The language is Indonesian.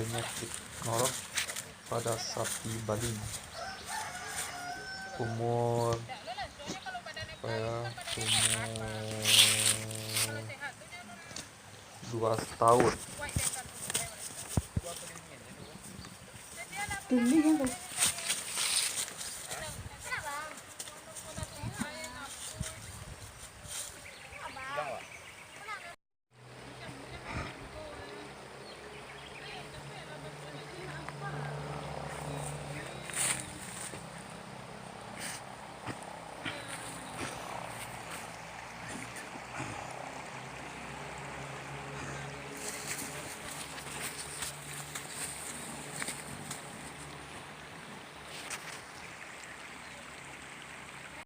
penyakit norok pada sapi Bali. Umur 2 tahun. Tumbuh ya,